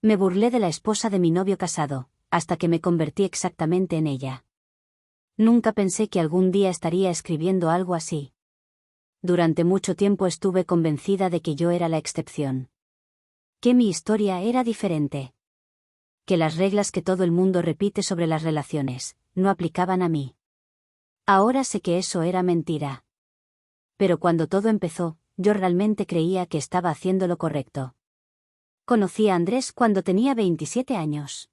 Me burlé de la esposa de mi novio casado, hasta que me convertí exactamente en ella. Nunca pensé que algún día estaría escribiendo algo así. Durante mucho tiempo estuve convencida de que yo era la excepción. Que mi historia era diferente. Que las reglas que todo el mundo repite sobre las relaciones, no aplicaban a mí. Ahora sé que eso era mentira. Pero cuando todo empezó, yo realmente creía que estaba haciendo lo correcto. Conocí a Andrés cuando tenía 27 años.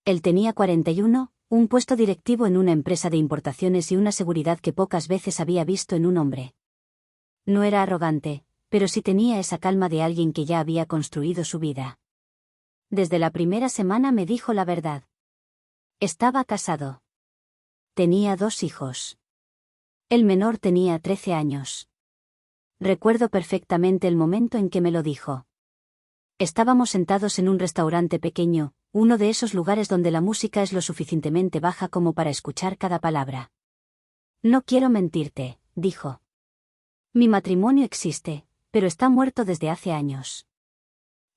Él tenía 41, un puesto directivo en una empresa de importaciones y una seguridad que pocas veces había visto en un hombre. No era arrogante, pero sí tenía esa calma de alguien que ya había construido su vida. Desde la primera semana me dijo la verdad. Estaba casado. Tenía 2 hijos. El menor tenía 13 años. Recuerdo perfectamente el momento en que me lo dijo. Estábamos sentados en un restaurante pequeño, uno de esos lugares donde la música es lo suficientemente baja como para escuchar cada palabra. No quiero mentirte, dijo. Mi matrimonio existe, pero está muerto desde hace años.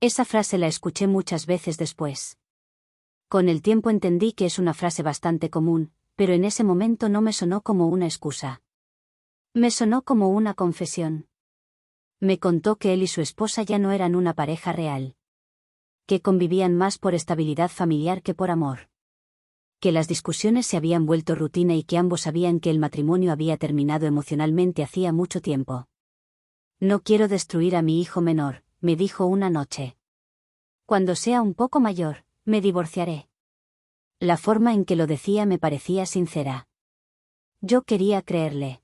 Esa frase la escuché muchas veces después. Con el tiempo entendí que es una frase bastante común, pero en ese momento no me sonó como una excusa. Me sonó como una confesión. Me contó que él y su esposa ya no eran una pareja real. Que convivían más por estabilidad familiar que por amor. Que las discusiones se habían vuelto rutina y que ambos sabían que el matrimonio había terminado emocionalmente hacía mucho tiempo. No quiero destruir a mi hijo menor, me dijo una noche. Cuando sea un poco mayor, me divorciaré. La forma en que lo decía me parecía sincera. Yo quería creerle.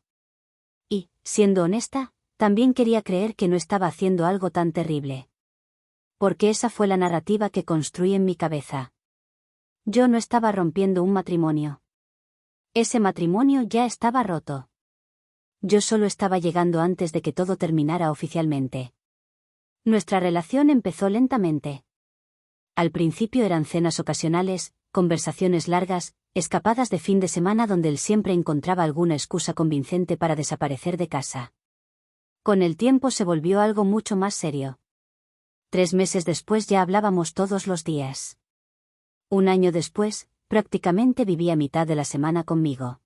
Y, siendo honesta, también quería creer que no estaba haciendo algo tan terrible. Porque esa fue la narrativa que construí en mi cabeza. Yo no estaba rompiendo un matrimonio. Ese matrimonio ya estaba roto. Yo solo estaba llegando antes de que todo terminara oficialmente. Nuestra relación empezó lentamente. Al principio eran cenas ocasionales, conversaciones largas, escapadas de fin de semana donde él siempre encontraba alguna excusa convincente para desaparecer de casa. Con el tiempo se volvió algo mucho más serio. 3 meses después ya hablábamos todos los días. 1 año después, prácticamente vivía mitad de la semana conmigo.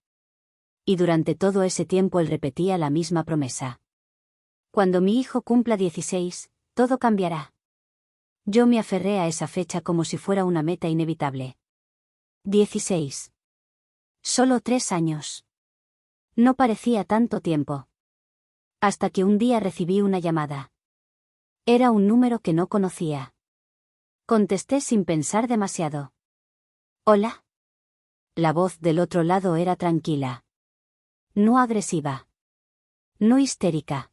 Y durante todo ese tiempo él repetía la misma promesa. Cuando mi hijo cumpla 16, todo cambiará. Yo me aferré a esa fecha como si fuera una meta inevitable. 16. Solo 3 años. No parecía tanto tiempo. Hasta que un día recibí una llamada. Era un número que no conocía. Contesté sin pensar demasiado. ¿Hola? La voz del otro lado era tranquila. No agresiva. No histérica.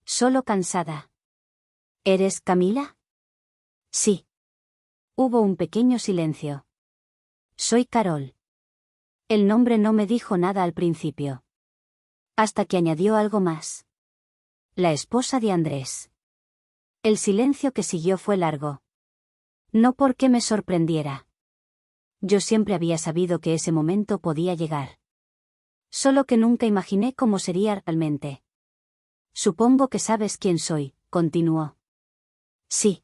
Solo cansada. ¿Eres Camila? Sí. Hubo un pequeño silencio. Soy Carol. El nombre no me dijo nada al principio. Hasta que añadió algo más. La esposa de Andrés. El silencio que siguió fue largo. No porque me sorprendiera. Yo siempre había sabido que ese momento podía llegar. Solo que nunca imaginé cómo sería realmente. Supongo que sabes quién soy, continuó. Sí.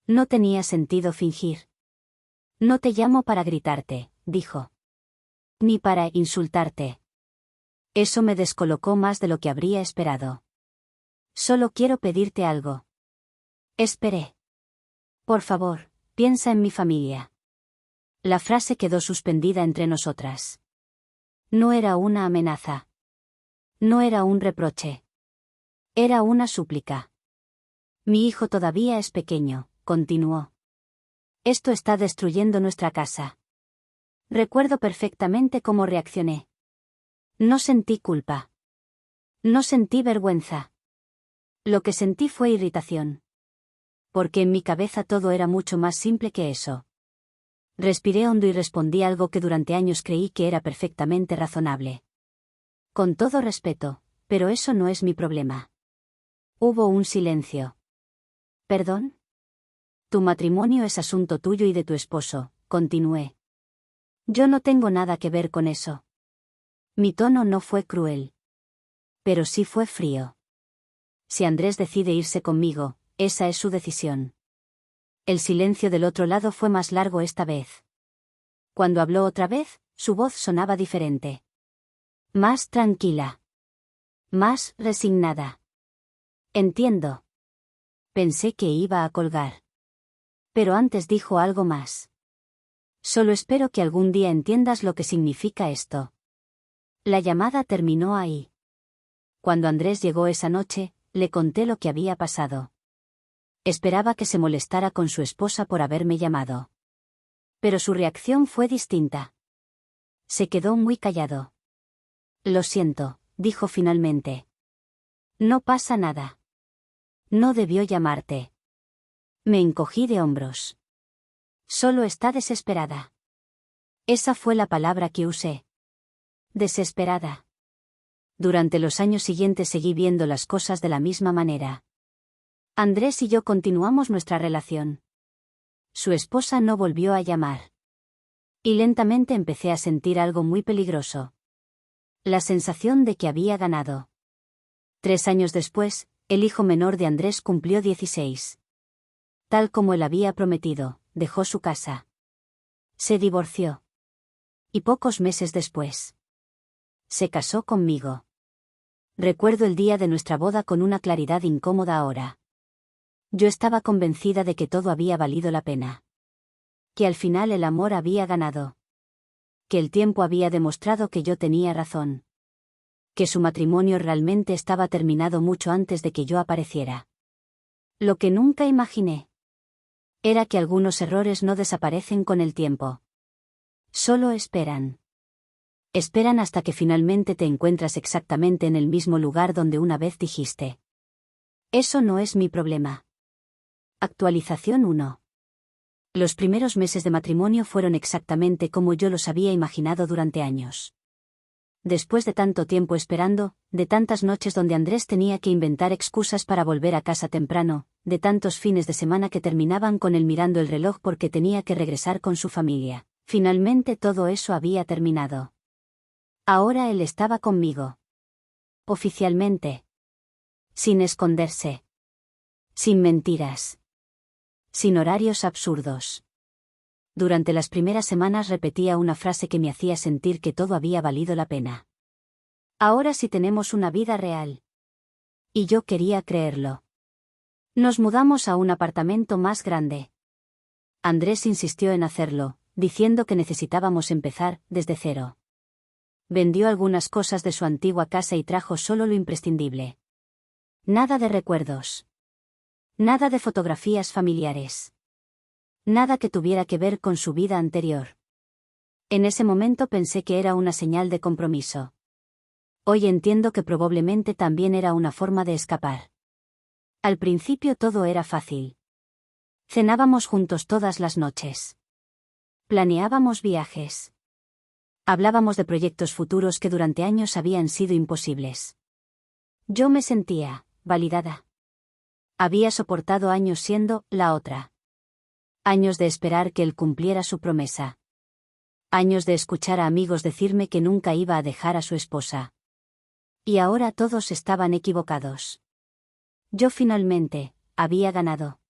No tenía sentido fingir. No te llamo para gritarte, dijo. Ni para insultarte. Eso me descolocó más de lo que habría esperado. Solo quiero pedirte algo. Esperé. Por favor, piensa en mi familia. La frase quedó suspendida entre nosotras. No era una amenaza. No era un reproche. Era una súplica. Mi hijo todavía es pequeño, continuó. Esto está destruyendo nuestra casa. Recuerdo perfectamente cómo reaccioné. No sentí culpa. No sentí vergüenza. Lo que sentí fue irritación. Porque en mi cabeza todo era mucho más simple que eso. Respiré hondo y respondí algo que durante años creí que era perfectamente razonable. Con todo respeto, pero eso no es mi problema. Hubo un silencio. ¿Perdón? Tu matrimonio es asunto tuyo y de tu esposo, continué. Yo no tengo nada que ver con eso. Mi tono no fue cruel. Pero sí fue frío. Si Andrés decide irse conmigo, esa es su decisión. El silencio del otro lado fue más largo esta vez. Cuando habló otra vez, su voz sonaba diferente. Más tranquila. Más resignada. Entiendo. Pensé que iba a colgar. Pero antes dijo algo más. Solo espero que algún día entiendas lo que significa esto. La llamada terminó ahí. Cuando Andrés llegó esa noche, le conté lo que había pasado. Esperaba que se molestara con su esposa por haberme llamado. Pero su reacción fue distinta. Se quedó muy callado. Lo siento, dijo finalmente. No pasa nada. No debió llamarte. Me encogí de hombros. Solo está desesperada. Esa fue la palabra que usé. Desesperada. Durante los años siguientes seguí viendo las cosas de la misma manera. Andrés y yo continuamos nuestra relación. Su esposa no volvió a llamar. Y lentamente empecé a sentir algo muy peligroso. La sensación de que había ganado. 3 años después, el hijo menor de Andrés cumplió 16. Tal como él había prometido, dejó su casa. Se divorció. Y pocos meses después, se casó conmigo. Recuerdo el día de nuestra boda con una claridad incómoda ahora. Yo estaba convencida de que todo había valido la pena. Que al final el amor había ganado. Que el tiempo había demostrado que yo tenía razón. Que su matrimonio realmente estaba terminado mucho antes de que yo apareciera. Lo que nunca imaginé era que algunos errores no desaparecen con el tiempo. Solo esperan. Esperan hasta que finalmente te encuentras exactamente en el mismo lugar donde una vez dijiste. Eso no es mi problema. Actualización 1. Los primeros meses de matrimonio fueron exactamente como yo los había imaginado durante años. Después de tanto tiempo esperando, de tantas noches donde Andrés tenía que inventar excusas para volver a casa temprano, de tantos fines de semana que terminaban con él mirando el reloj porque tenía que regresar con su familia, finalmente todo eso había terminado. Ahora él estaba conmigo. Oficialmente. Sin esconderse. Sin mentiras. Sin horarios absurdos. Durante las primeras semanas repetía una frase que me hacía sentir que todo había valido la pena. Ahora sí tenemos una vida real. Y yo quería creerlo. Nos mudamos a un apartamento más grande. Andrés insistió en hacerlo, diciendo que necesitábamos empezar desde cero. Vendió algunas cosas de su antigua casa y trajo solo lo imprescindible. Nada de recuerdos. Nada de fotografías familiares. Nada que tuviera que ver con su vida anterior. En ese momento pensé que era una señal de compromiso. Hoy entiendo que probablemente también era una forma de escapar. Al principio todo era fácil. Cenábamos juntos todas las noches. Planeábamos viajes. Hablábamos de proyectos futuros que durante años habían sido imposibles. Yo me sentía validada. Había soportado años siendo la otra. Años de esperar que él cumpliera su promesa. Años de escuchar a amigos decirme que nunca iba a dejar a su esposa. Y ahora todos estaban equivocados. Yo finalmente había ganado.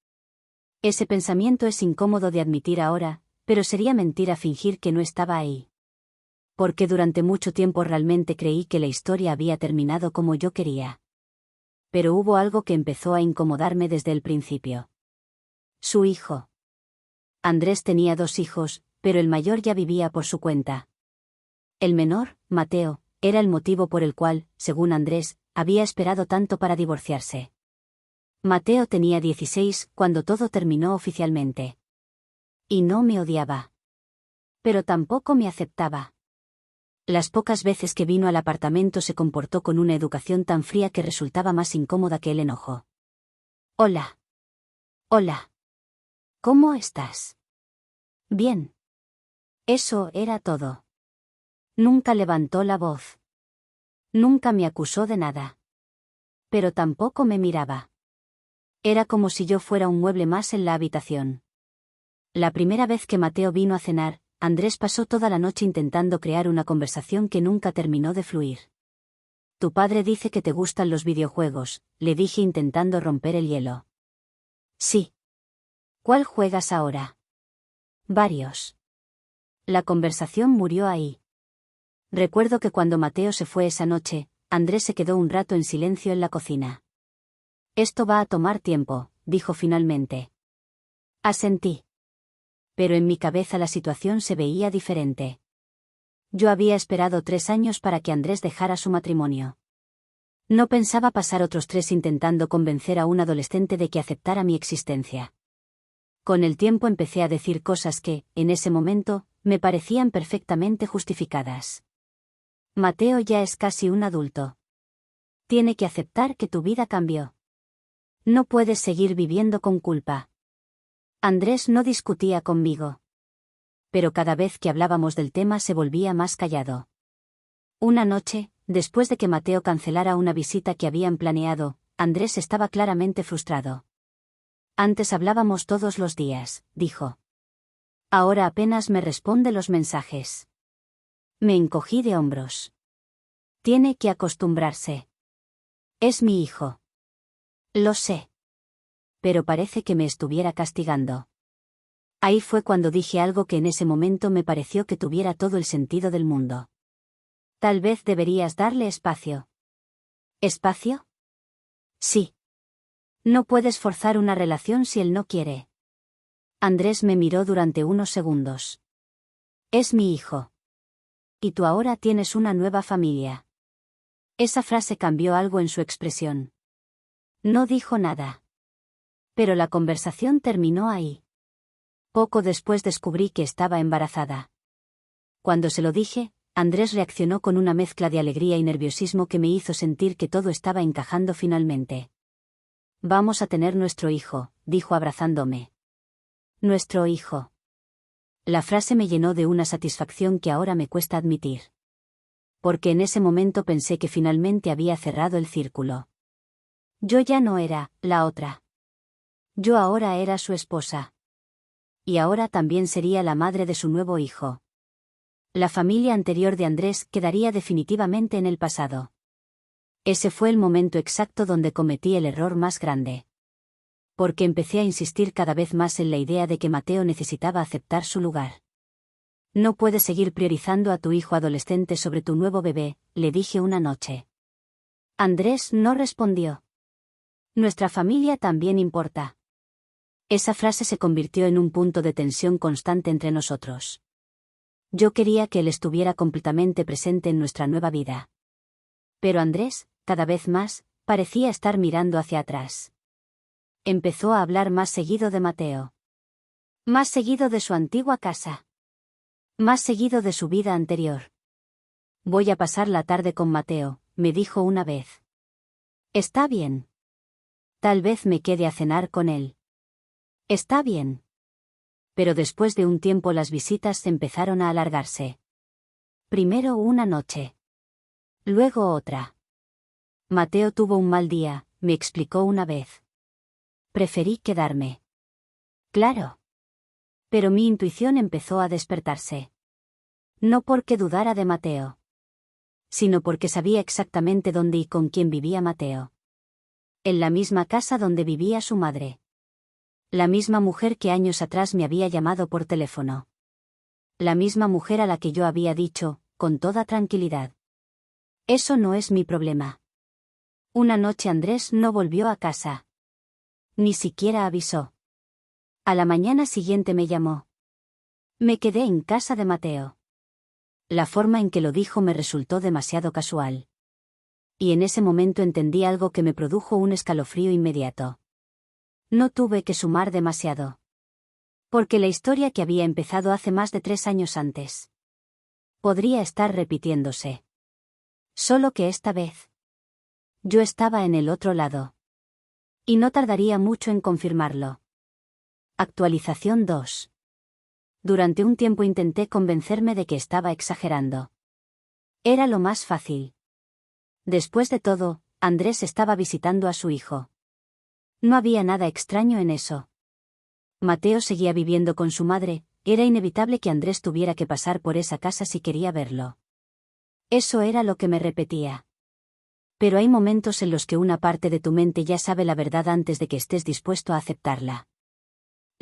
Ese pensamiento es incómodo de admitir ahora, pero sería mentira fingir que no estaba ahí. Porque durante mucho tiempo realmente creí que la historia había terminado como yo quería. Pero hubo algo que empezó a incomodarme desde el principio. Su hijo. Andrés tenía 2 hijos, pero el mayor ya vivía por su cuenta. El menor, Mateo, era el motivo por el cual, según Andrés, había esperado tanto para divorciarse. Mateo tenía 16 cuando todo terminó oficialmente. Y no me odiaba. Pero tampoco me aceptaba. Las pocas veces que vino al apartamento se comportó con una educación tan fría que resultaba más incómoda que el enojo. Hola. Hola. ¿Cómo estás? Bien. Eso era todo. Nunca levantó la voz. Nunca me acusó de nada. Pero tampoco me miraba. Era como si yo fuera un mueble más en la habitación. La primera vez que Mateo vino a cenar, Andrés pasó toda la noche intentando crear una conversación que nunca terminó de fluir. Tu padre dice que te gustan los videojuegos, le dije intentando romper el hielo. Sí. ¿Cuál juegas ahora? Varios. La conversación murió ahí. Recuerdo que cuando Mateo se fue esa noche, Andrés se quedó un rato en silencio en la cocina. Esto va a tomar tiempo, dijo finalmente. Asentí. Pero en mi cabeza la situación se veía diferente. Yo había esperado 3 años para que Andrés dejara su matrimonio. No pensaba pasar otros 3 intentando convencer a un adolescente de que aceptara mi existencia. Con el tiempo empecé a decir cosas que, en ese momento, me parecían perfectamente justificadas. Mateo ya es casi un adulto. Tiene que aceptar que tu vida cambió. No puedes seguir viviendo con culpa. Andrés no discutía conmigo. Pero cada vez que hablábamos del tema se volvía más callado. Una noche, después de que Mateo cancelara una visita que habían planeado, Andrés estaba claramente frustrado. Antes hablábamos todos los días, dijo. Ahora apenas me responde los mensajes. Me encogí de hombros. Tiene que acostumbrarse. Es mi hijo. Lo sé. Pero parece que me estuviera castigando. Ahí fue cuando dije algo que en ese momento me pareció que tuviera todo el sentido del mundo. Tal vez deberías darle espacio. ¿Espacio? Sí. No puedes forzar una relación si él no quiere. Andrés me miró durante unos segundos. Es mi hijo. Y tú ahora tienes una nueva familia. Esa frase cambió algo en su expresión. No dijo nada. Pero la conversación terminó ahí. Poco después descubrí que estaba embarazada. Cuando se lo dije, Andrés reaccionó con una mezcla de alegría y nerviosismo que me hizo sentir que todo estaba encajando finalmente. Vamos a tener nuestro hijo, dijo abrazándome. Nuestro hijo. La frase me llenó de una satisfacción que ahora me cuesta admitir. Porque en ese momento pensé que finalmente había cerrado el círculo. Yo ya no era la otra. Yo ahora era su esposa. Y ahora también sería la madre de su nuevo hijo. La familia anterior de Andrés quedaría definitivamente en el pasado. Ese fue el momento exacto donde cometí el error más grande. Porque empecé a insistir cada vez más en la idea de que Mateo necesitaba aceptar su lugar. No puedes seguir priorizando a tu hijo adolescente sobre tu nuevo bebé, le dije una noche. Andrés no respondió. Nuestra familia también importa. Esa frase se convirtió en un punto de tensión constante entre nosotros. Yo quería que él estuviera completamente presente en nuestra nueva vida. Pero Andrés, cada vez más, parecía estar mirando hacia atrás. Empezó a hablar más seguido de Mateo. Más seguido de su antigua casa. Más seguido de su vida anterior. Voy a pasar la tarde con Mateo, me dijo una vez. Está bien. Tal vez me quede a cenar con él. Está bien. Pero después de un tiempo las visitas empezaron a alargarse. Primero una noche. Luego otra. Mateo tuvo un mal día, me explicó una vez. Preferí quedarme. Claro. Pero mi intuición empezó a despertarse. No porque dudara de Mateo. Sino porque sabía exactamente dónde y con quién vivía Mateo. En la misma casa donde vivía su madre. La misma mujer que años atrás me había llamado por teléfono. La misma mujer a la que yo había dicho, con toda tranquilidad. Eso no es mi problema. Una noche Andrés no volvió a casa. Ni siquiera avisó. A la mañana siguiente me llamó. Me quedé en casa de Mateo. La forma en que lo dijo me resultó demasiado casual. Y en ese momento entendí algo que me produjo un escalofrío inmediato. No tuve que sumar demasiado. Porque la historia que había empezado hace más de 3 años antes podría estar repitiéndose. Solo que esta vez yo estaba en el otro lado. Y no tardaría mucho en confirmarlo. Actualización 2. Durante un tiempo intenté convencerme de que estaba exagerando. Era lo más fácil. Después de todo, Andrés estaba visitando a su hijo. No había nada extraño en eso. Mateo seguía viviendo con su madre, era inevitable que Andrés tuviera que pasar por esa casa si quería verlo. Eso era lo que me repetía. Pero hay momentos en los que una parte de tu mente ya sabe la verdad antes de que estés dispuesto a aceptarla.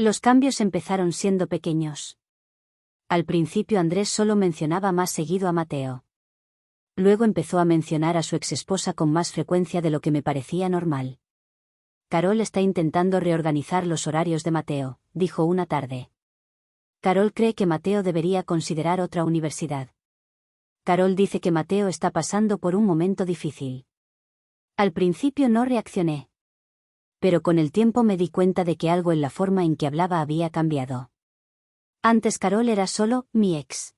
Los cambios empezaron siendo pequeños. Al principio Andrés solo mencionaba más seguido a Mateo. Luego empezó a mencionar a su exesposa con más frecuencia de lo que me parecía normal. Carol está intentando reorganizar los horarios de Mateo, dijo una tarde. Carol cree que Mateo debería considerar otra universidad. Carol dice que Mateo está pasando por un momento difícil. Al principio no reaccioné. Pero con el tiempo me di cuenta de que algo en la forma en que hablaba había cambiado. Antes Carol era solo mi ex.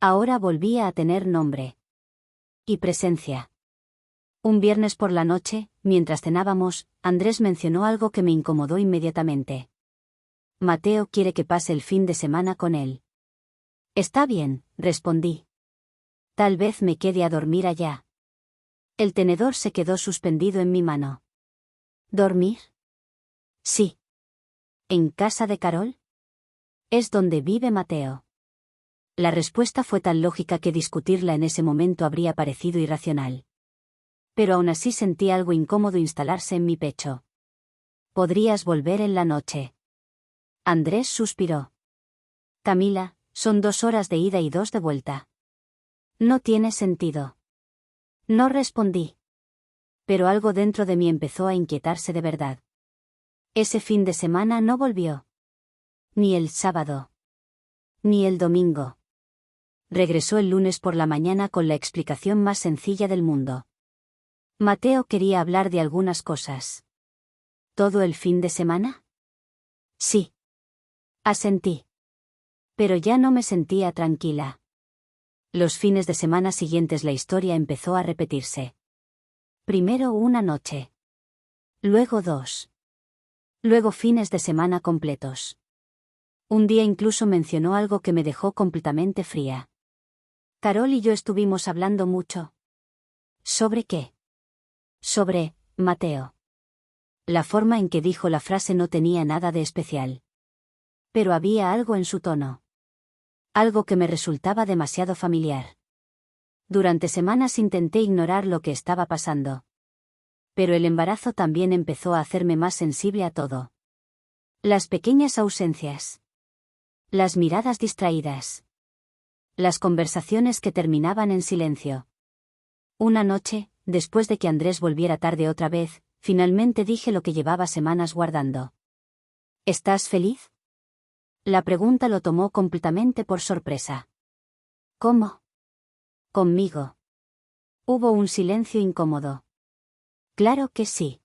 Ahora volvía a tener nombre. Y presencia. Un viernes por la noche, mientras cenábamos, Andrés mencionó algo que me incomodó inmediatamente. Mateo quiere que pase el fin de semana con él. Está bien, respondí. Tal vez me quede a dormir allá. El tenedor se quedó suspendido en mi mano. ¿Dormir? Sí. ¿En casa de Carol? Es donde vive Mateo. La respuesta fue tan lógica que discutirla en ese momento habría parecido irracional. Pero aún así sentí algo incómodo instalarse en mi pecho. ¿Podrías volver en la noche? Andrés suspiró. Camila, son 2 horas de ida y 2 de vuelta. No tiene sentido. No respondí. Pero algo dentro de mí empezó a inquietarse de verdad. Ese fin de semana no volvió. Ni el sábado. Ni el domingo. Regresó el lunes por la mañana con la explicación más sencilla del mundo. Mateo quería hablar de algunas cosas. ¿Todo el fin de semana? Sí. Asentí. Pero ya no me sentía tranquila. Los fines de semana siguientes la historia empezó a repetirse. Primero una noche. Luego 2. Luego fines de semana completos. Un día incluso mencionó algo que me dejó completamente fría. Carol y yo estuvimos hablando mucho. ¿Sobre qué? Sobre Mateo. La forma en que dijo la frase no tenía nada de especial. Pero había algo en su tono. Algo que me resultaba demasiado familiar. Durante semanas intenté ignorar lo que estaba pasando. Pero el embarazo también empezó a hacerme más sensible a todo. Las pequeñas ausencias. Las miradas distraídas. Las conversaciones que terminaban en silencio. Una noche, después de que Andrés volviera tarde otra vez, finalmente dije lo que llevaba semanas guardando. ¿Estás feliz? La pregunta lo tomó completamente por sorpresa. ¿Cómo? Conmigo. Hubo un silencio incómodo. Claro que sí.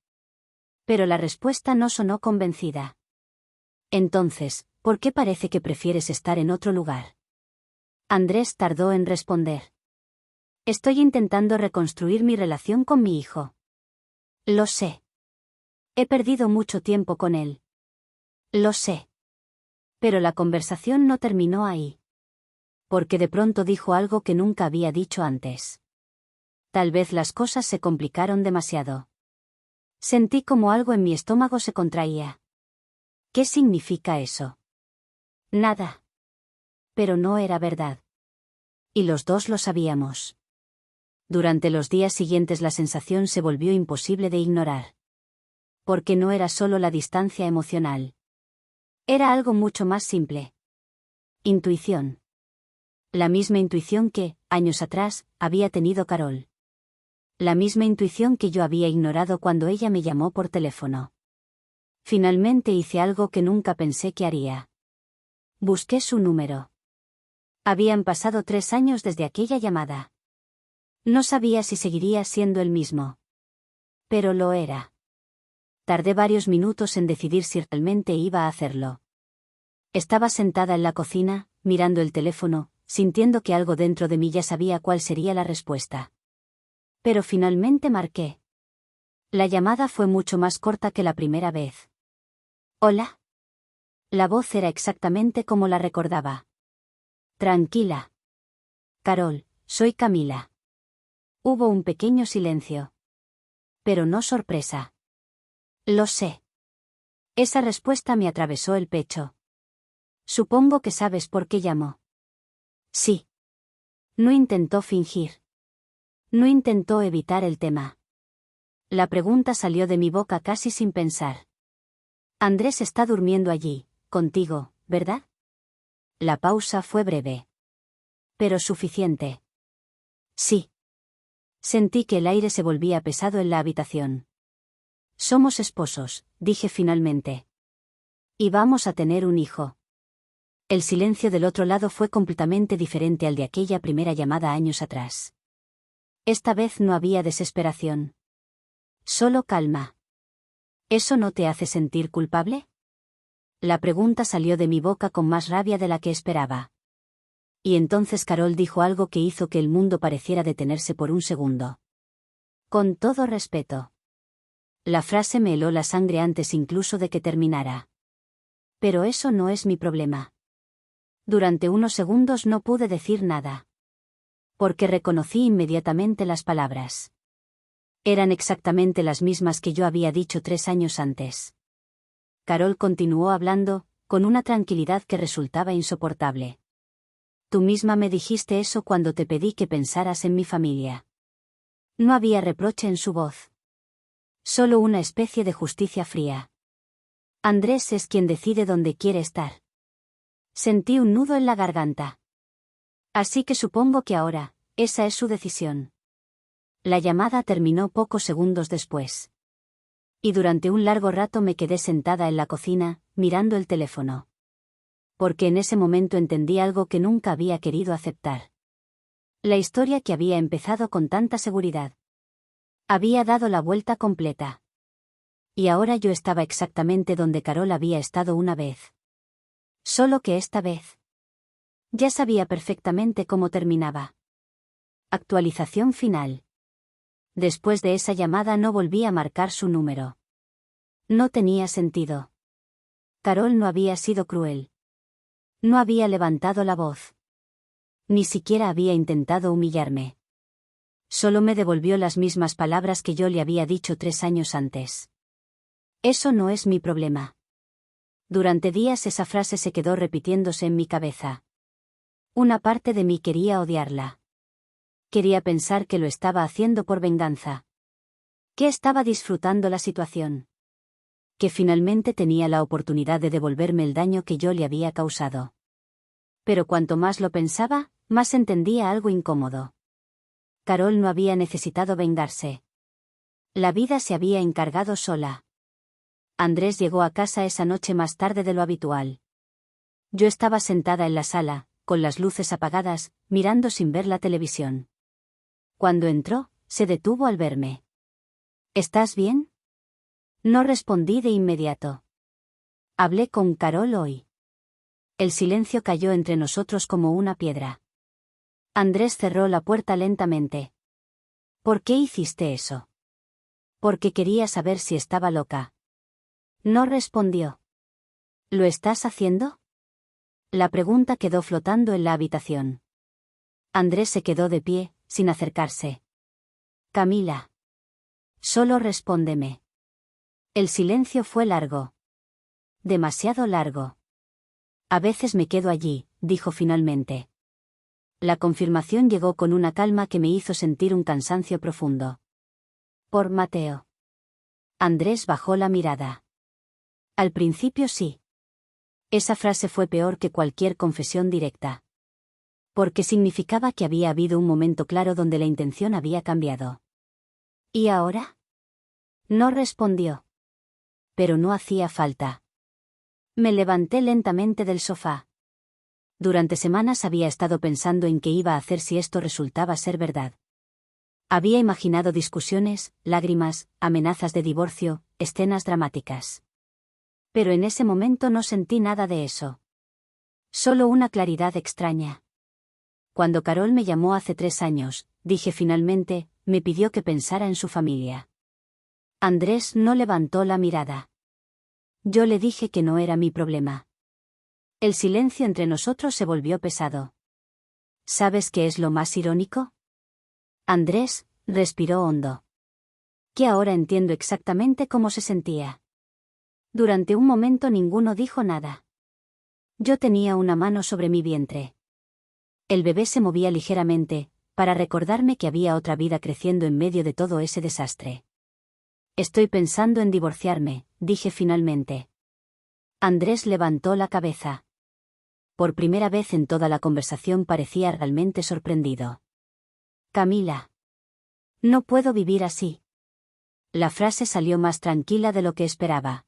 Pero la respuesta no sonó convencida. Entonces, ¿por qué parece que prefieres estar en otro lugar? Andrés tardó en responder. Estoy intentando reconstruir mi relación con mi hijo. Lo sé. He perdido mucho tiempo con él. Lo sé. Pero la conversación no terminó ahí. Porque de pronto dijo algo que nunca había dicho antes. Tal vez las cosas se complicaron demasiado. Sentí como algo en mi estómago se contraía. ¿Qué significa eso? Nada. Pero no era verdad. Y los dos lo sabíamos. Durante los días siguientes la sensación se volvió imposible de ignorar. Porque no era solo la distancia emocional. Era algo mucho más simple. Intuición. La misma intuición que, años atrás, había tenido Carol. La misma intuición que yo había ignorado cuando ella me llamó por teléfono. Finalmente hice algo que nunca pensé que haría. Busqué su número. Habían pasado 3 años desde aquella llamada. No sabía si seguiría siendo el mismo. Pero lo era. Tardé varios minutos en decidir si realmente iba a hacerlo. Estaba sentada en la cocina, mirando el teléfono, sintiendo que algo dentro de mí ya sabía cuál sería la respuesta. Pero finalmente marqué. La llamada fue mucho más corta que la primera vez. ¿Hola? La voz era exactamente como la recordaba. Tranquila. Carol, soy Camila. Hubo un pequeño silencio. Pero no sorpresa. Lo sé. Esa respuesta me atravesó el pecho. Supongo que sabes por qué llamó. Sí. No intentó fingir. No intentó evitar el tema. La pregunta salió de mi boca casi sin pensar. Andrés está durmiendo allí. contigo, ¿verdad? La pausa fue breve. Pero suficiente. Sí. Sentí que el aire se volvía pesado en la habitación. Somos esposos, dije finalmente. Y vamos a tener un hijo. El silencio del otro lado fue completamente diferente al de aquella primera llamada años atrás. Esta vez no había desesperación. Solo calma. ¿Eso no te hace sentir culpable? La pregunta salió de mi boca con más rabia de la que esperaba. Y entonces Carol dijo algo que hizo que el mundo pareciera detenerse por un segundo. Con todo respeto. La frase me heló la sangre antes incluso de que terminara. Pero eso no es mi problema. Durante unos segundos no pude decir nada. Porque reconocí inmediatamente las palabras. Eran exactamente las mismas que yo había dicho 3 años antes. Carol continuó hablando, con una tranquilidad que resultaba insoportable. Tú misma me dijiste eso cuando te pedí que pensaras en mi familia. No había reproche en su voz. Solo una especie de justicia fría. Andrés es quien decide dónde quiere estar. Sentí un nudo en la garganta. Así que supongo que ahora, esa es su decisión. La llamada terminó pocos segundos después. Y durante un largo rato me quedé sentada en la cocina, mirando el teléfono. Porque en ese momento entendí algo que nunca había querido aceptar. La historia que había empezado con tanta seguridad. Había dado la vuelta completa. Y ahora yo estaba exactamente donde Carol había estado una vez. Solo que esta vez. Ya sabía perfectamente cómo terminaba. Actualización final. Después de esa llamada no volví a marcar su número. No tenía sentido. Carol no había sido cruel. No había levantado la voz. Ni siquiera había intentado humillarme. Solo me devolvió las mismas palabras que yo le había dicho 3 años antes. Eso no es mi problema. Durante días esa frase se quedó repitiéndose en mi cabeza. Una parte de mí quería odiarla. Quería pensar que lo estaba haciendo por venganza. Que estaba disfrutando la situación. Que finalmente tenía la oportunidad de devolverme el daño que yo le había causado. Pero cuanto más lo pensaba, más entendía algo incómodo. Carol no había necesitado vengarse. La vida se había encargado sola. Andrés llegó a casa esa noche más tarde de lo habitual. Yo estaba sentada en la sala, con las luces apagadas, mirando sin ver la televisión. Cuando entró, se detuvo al verme. ¿Estás bien? No respondí de inmediato. Hablé con Carol hoy. El silencio cayó entre nosotros como una piedra. Andrés cerró la puerta lentamente. ¿Por qué hiciste eso? Porque quería saber si estaba loca. No respondió. ¿Lo estás haciendo? La pregunta quedó flotando en la habitación. Andrés se quedó de pie, sin acercarse. Camila. Solo respóndeme. El silencio fue largo. Demasiado largo. A veces me quedo allí, dijo finalmente. La confirmación llegó con una calma que me hizo sentir un cansancio profundo. Por Mateo. Andrés bajó la mirada. Al principio sí. Esa frase fue peor que cualquier confesión directa. Porque significaba que había habido un momento claro donde la intención había cambiado. ¿Y ahora? No respondió. Pero no hacía falta. Me levanté lentamente del sofá. Durante semanas había estado pensando en qué iba a hacer si esto resultaba ser verdad. Había imaginado discusiones, lágrimas, amenazas de divorcio, escenas dramáticas. Pero en ese momento no sentí nada de eso. Solo una claridad extraña. Cuando Carol me llamó hace 3 años, dije finalmente, me pidió que pensara en su familia. Andrés no levantó la mirada. Yo le dije que no era mi problema. El silencio entre nosotros se volvió pesado. ¿Sabes qué es lo más irónico? Andrés respiró hondo. Que ahora entiendo exactamente cómo se sentía. Durante un momento ninguno dijo nada. Yo tenía una mano sobre mi vientre. El bebé se movía ligeramente, para recordarme que había otra vida creciendo en medio de todo ese desastre. Estoy pensando en divorciarme, dije finalmente. Andrés levantó la cabeza. Por primera vez en toda la conversación parecía realmente sorprendido. Camila. No puedo vivir así. La frase salió más tranquila de lo que esperaba.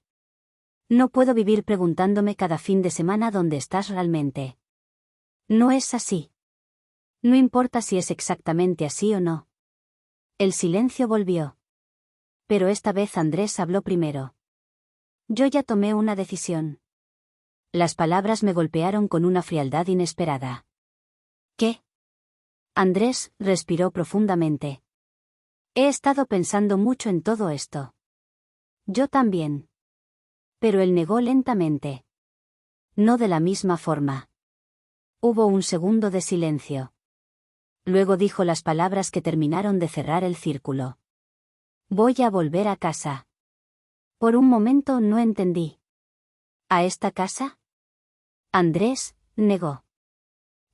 No puedo vivir preguntándome cada fin de semana dónde estás realmente. No es así. No importa si es exactamente así o no. El silencio volvió. Pero esta vez Andrés habló primero. Yo ya tomé una decisión. Las palabras me golpearon con una frialdad inesperada. ¿Qué? Andrés respiró profundamente. He estado pensando mucho en todo esto. Yo también. Pero él negó lentamente. No de la misma forma. Hubo un segundo de silencio. Luego dijo las palabras que terminaron de cerrar el círculo. Voy a volver a casa. Por un momento no entendí. ¿A esta casa? Andrés negó.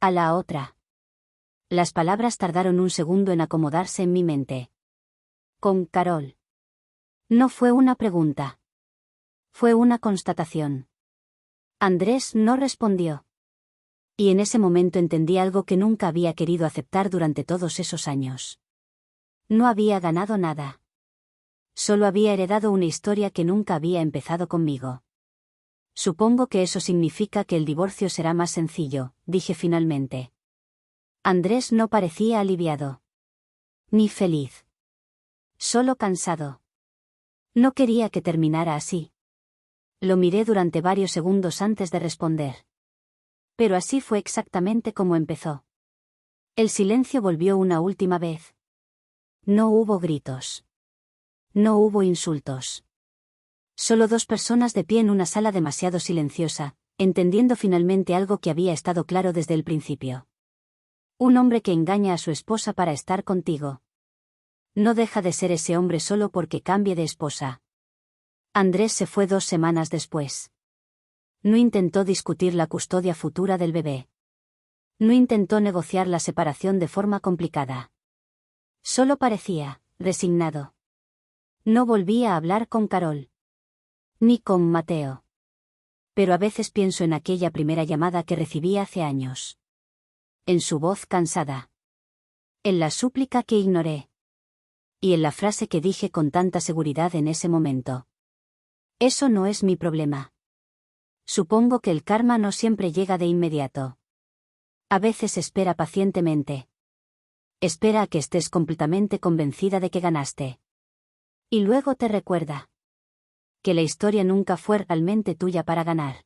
A la otra. Las palabras tardaron un segundo en acomodarse en mi mente. Con Carol. No fue una pregunta. Fue una constatación. Andrés no respondió. Y en ese momento entendí algo que nunca había querido aceptar durante todos esos años. No había ganado nada. Solo había heredado una historia que nunca había empezado conmigo. Supongo que eso significa que el divorcio será más sencillo, dije finalmente. Andrés no parecía aliviado. Ni feliz. Solo cansado. No quería que terminara así. Lo miré durante varios segundos antes de responder. Pero así fue exactamente como empezó. El silencio volvió una última vez. No hubo gritos. No hubo insultos. Solo dos personas de pie en una sala demasiado silenciosa, entendiendo finalmente algo que había estado claro desde el principio. Un hombre que engaña a su esposa para estar contigo. No deja de ser ese hombre solo porque cambie de esposa. Andrés se fue 2 semanas después. No intentó discutir la custodia futura del bebé. No intentó negociar la separación de forma complicada. Solo parecía resignado. No volvía a hablar con Carol. Ni con Mateo. Pero a veces pienso en aquella primera llamada que recibí hace años. En su voz cansada. En la súplica que ignoré. Y en la frase que dije con tanta seguridad en ese momento. Eso no es mi problema. Supongo que el karma no siempre llega de inmediato. A veces espera pacientemente. Espera a que estés completamente convencida de que ganaste. Y luego te recuerda. Que la historia nunca fue realmente tuya para ganar.